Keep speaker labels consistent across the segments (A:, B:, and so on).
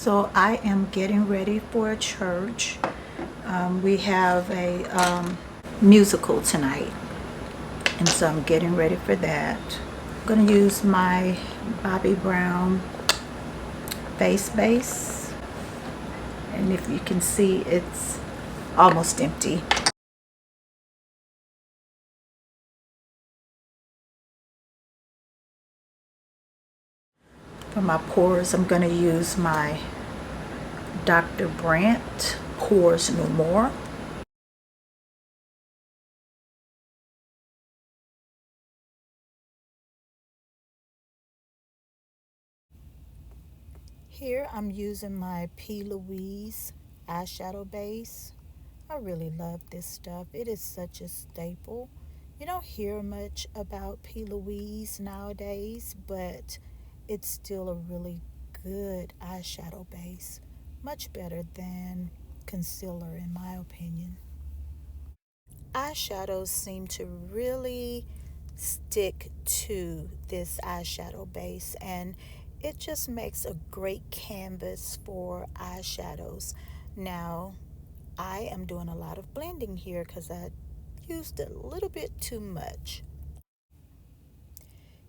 A: So I am getting ready for a church. We have a musical tonight, and so I'm getting ready for that. I'm going to use my Bobbi Brown face base, and if you can see, it's almost empty. For my pores, I'm going to use my Dr. Brandt Pores No More. Here I'm using my P. Louise eyeshadow base. I really love this stuff. It is such a staple. You don't hear much about P. Louise nowadays, but it's still a really good eyeshadow base. Much better than concealer, in my opinion. Eyeshadows seem to really stick to this eyeshadow base, and it just makes a great canvas for eyeshadows. Now, I am doing a lot of blending here because I used a little bit too much.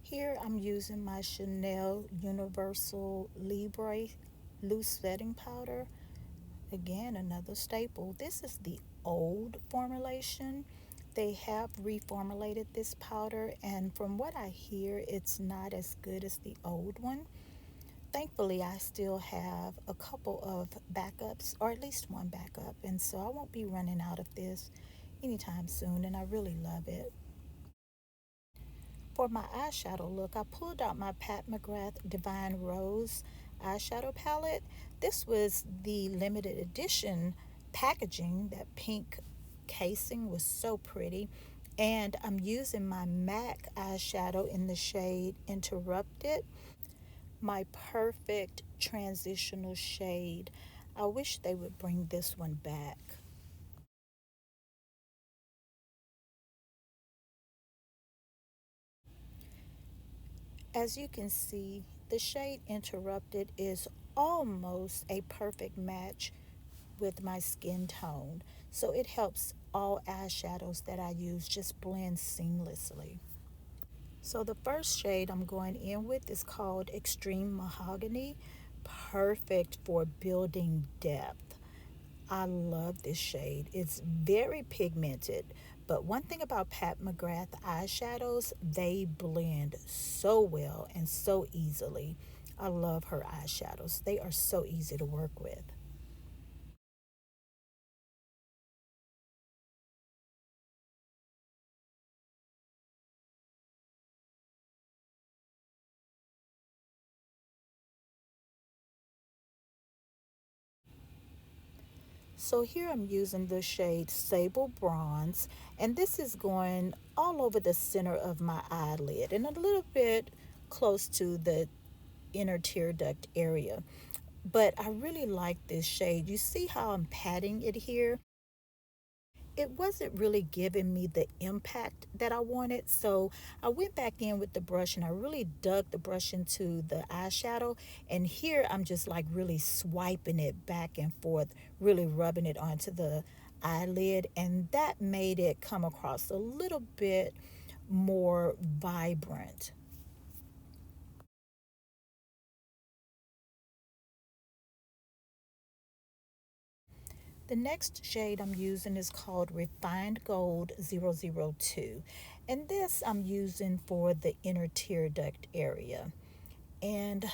A: Here I'm using my Chanel Universal Libre loose setting powder. Again, another staple. This is the old formulation. They have reformulated this powder, and from what I hear, it's not as good as the old one. Thankfully, I still have a couple of backups, or at least one backup, and so I won't be running out of this anytime soon, and I really love it. For my eyeshadow look, I pulled out my Pat McGrath Divine Rose eyeshadow palette. This was the limited edition packaging. That pink casing was so pretty. And I'm using my MAC eyeshadow in the shade Interrupted, my perfect transitional shade. I wish they would bring this one back. As you can see, the shade Interrupted is almost a perfect match with my skin tone. So it helps all eyeshadows that I use just blend seamlessly. So the first shade I'm going in with is called Extreme Mahogany, perfect for building depth. I love this shade. It's very pigmented, but one thing about Pat McGrath eyeshadows, they blend so well and so easily. I love her eyeshadows. They are so easy to work with. So here I'm using the shade Sable Bronze, and this is going all over the center of my eyelid and a little bit close to the inner tear duct area. But I really like this shade. You see how I'm patting it here? It wasn't really giving me the impact that I wanted. So I went back in with the brush and I really dug the brush into the eyeshadow. And here I'm just like really swiping it back and forth, really rubbing it onto the eyelid. And that made it come across a little bit more vibrant. The next shade I'm using is called Refined Gold 002. And this I'm using for the inner tear duct area. And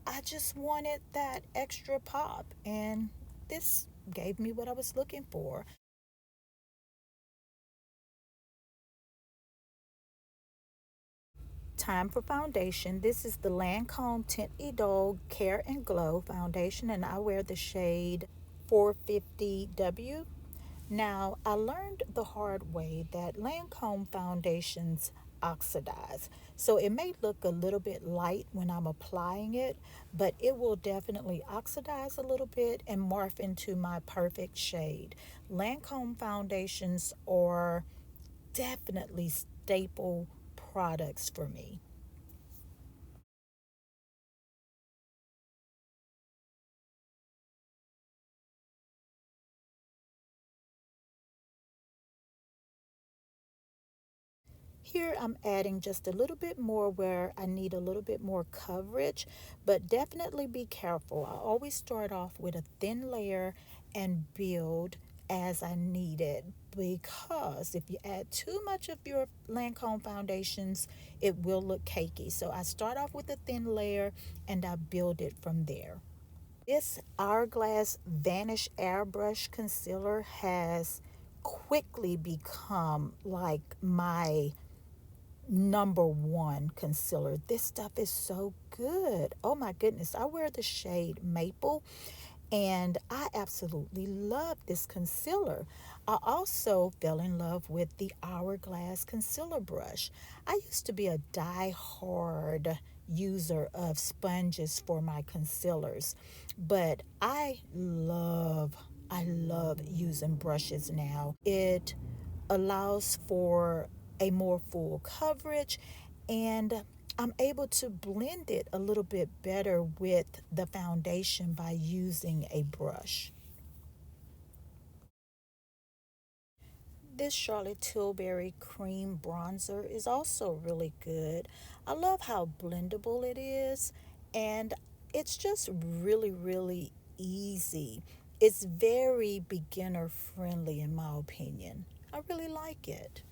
A: I just wanted that extra pop. And this gave me what I was looking for. Time for foundation. This is the Lancome Tint Idole Care and Glow foundation, and I wear the shade 450W. Now, I learned the hard way that Lancome foundations oxidize. So it may look a little bit light when I'm applying it, but it will definitely oxidize a little bit and morph into my perfect shade. Lancome foundations are definitely staple products for me. here I'm adding just a little bit more where I need a little bit more coverage, but definitely be careful. I always start off with a thin layer and build as I need it, because if you add too much of your Lancome foundations, it will look cakey. So I start off with a thin layer and I build it from there. This Hourglass Vanish Airbrush Concealer has quickly become like my number one concealer. This stuff is so good. Oh my goodness. I wear the shade Maple and I absolutely love this concealer. I also fell in love with the Hourglass concealer brush. I used to be a die-hard user of sponges for my concealers, but I love using brushes now. It allows for a more full coverage, and I'm able to blend it a little bit better with the foundation by using a brush. This Charlotte Tilbury cream bronzer is also really good. I love how blendable it is, and it's just really, really easy. It's very beginner friendly in my opinion. I really like it.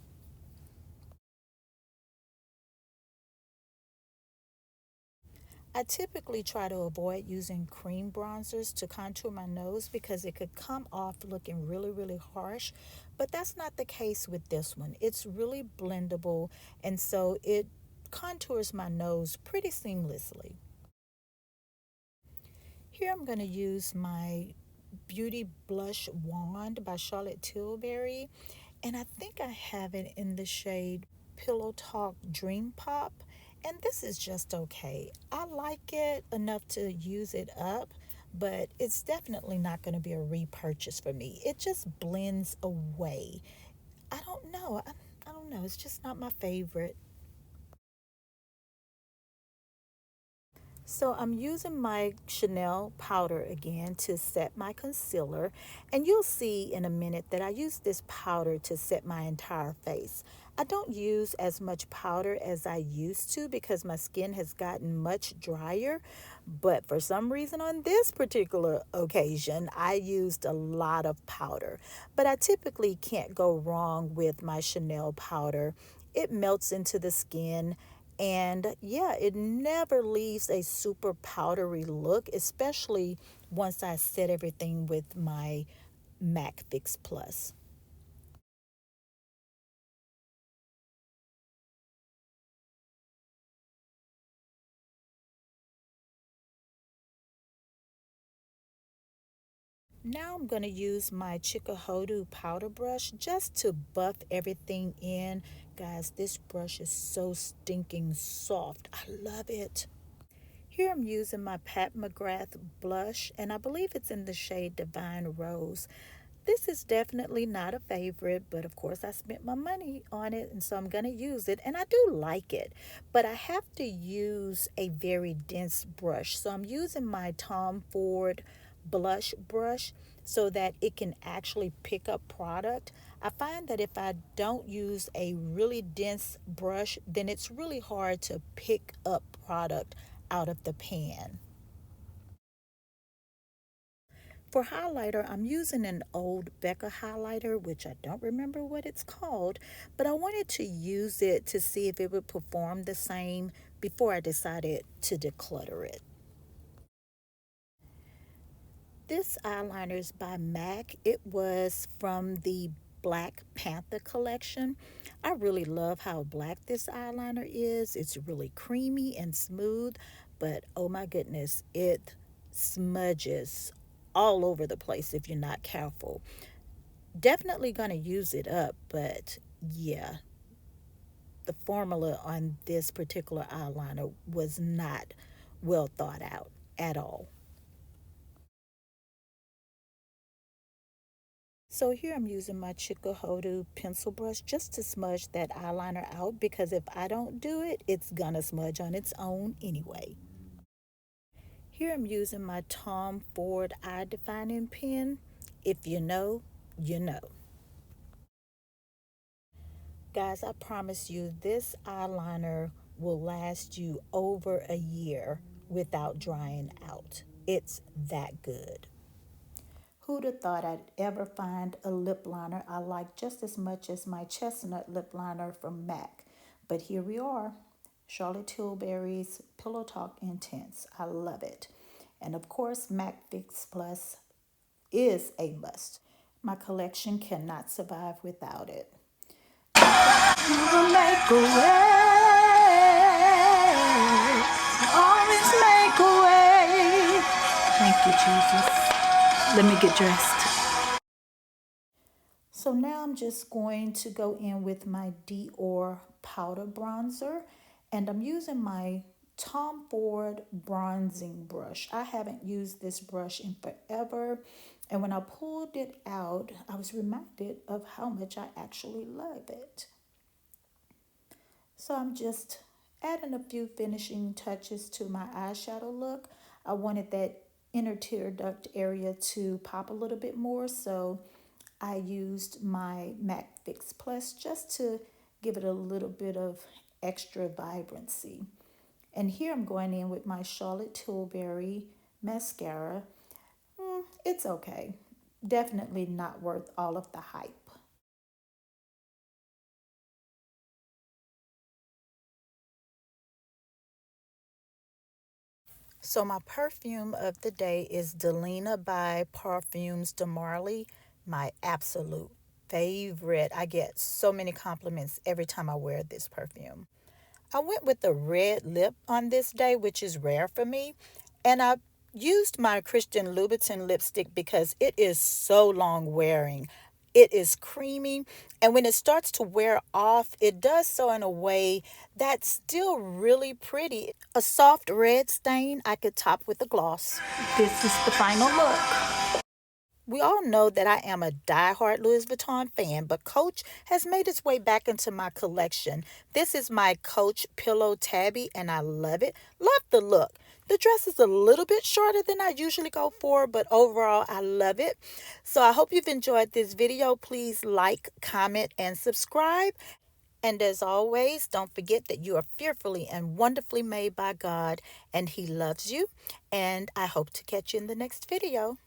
A: I typically try to avoid using cream bronzers to contour my nose because it could come off looking really, really harsh. But that's not the case with this one. It's really blendable, and so it contours my nose pretty seamlessly. Here I'm going to use my Beauty Blush Wand by Charlotte Tilbury, and I think I have it in the shade Pillow Talk Dream Pop, and this is just okay. I like it enough to use it up, but it's definitely not going to be a repurchase for me. It just blends away. I don't know. I don't know. It's just not my favorite. So I'm using my Chanel powder again to set my concealer, and you'll see in a minute that I use this powder to set my entire face. I don't use as much powder as I used to because my skin has gotten much drier, but for some reason on this particular occasion, I used a lot of powder. But I typically can't go wrong with my Chanel powder. It melts into the skin, and yeah, it never leaves a super powdery look, especially once I set everything with my MAC Fix Plus. Now I'm going to use my Chikuhodu powder brush just to buff everything in. Guys, this brush is so stinking soft. I love it. Here I'm using my Pat McGrath blush, and I believe it's in the shade Divine Rose. This is definitely not a favorite, but of course I spent my money on it, and so I'm going to use it, and I do like it. But I have to use a very dense brush, so I'm using my Tom Ford blush brush so that it can actually pick up product. I find that if I don't use a really dense brush, then it's really hard to pick up product out of the pan. For highlighter, I'm using an old Becca highlighter, which I don't remember what it's called, but I wanted to use it to see if it would perform the same before I decided to declutter it. This eyeliner is by MAC. It was from the Black Panther collection. I really love how black this eyeliner is. It's really creamy and smooth, but oh my goodness, it smudges all over the place if you're not careful. Definitely going to use it up, but yeah, the formula on this particular eyeliner was not well thought out at all. So here I'm using my Chikuhodu pencil brush just to smudge that eyeliner out, because if I don't do it, it's gonna smudge on its own anyway. Here I'm using my Tom Ford eye defining pen. If you know, you know. Guys, I promise you, this eyeliner will last you over a year without drying out. It's that good. Who'd have thought I'd ever find a lip liner I like just as much as my chestnut lip liner from MAC? But here we are. Charlotte Tilbury's Pillow Talk Intense. I love it. And of course, MAC Fix Plus is a must. My collection cannot survive without it. Make a way. Always make a way. Thank you, Jesus. Let me get dressed. So now I'm just going to go in with my Dior powder bronzer, and I'm using my Tom Ford bronzing brush. I haven't used this brush in forever, and when I pulled it out, I was reminded of how much I actually love it. So I'm just adding a few finishing touches to my eyeshadow look. I wanted that inner tear duct area to pop a little bit more, so I used my MAC Fix Plus just to give it a little bit of extra vibrancy. And here I'm going in with my Charlotte Tilbury mascara. It's okay. Definitely not worth all of the hype. So my perfume of the day is Delina by Parfums de Marly, my absolute favorite. I get so many compliments every time I wear this perfume. I went with the red lip on this day, which is rare for me, and I used my Christian Louboutin lipstick because it is so long wearing. It is creamy, and when it starts to wear off, it does so in a way that's still really pretty. A soft red stain I could top with a gloss. This is the final look. We all know that I am a diehard Louis Vuitton fan, but Coach has made its way back into my collection. This is my Coach Pillow Tabby, and I love it. Love the look. The dress is a little bit shorter than I usually go for, but overall, I love it. So I hope you've enjoyed this video. Please like, comment, and subscribe. And as always, don't forget that you are fearfully and wonderfully made by God, and He loves you. And I hope to catch you in the next video.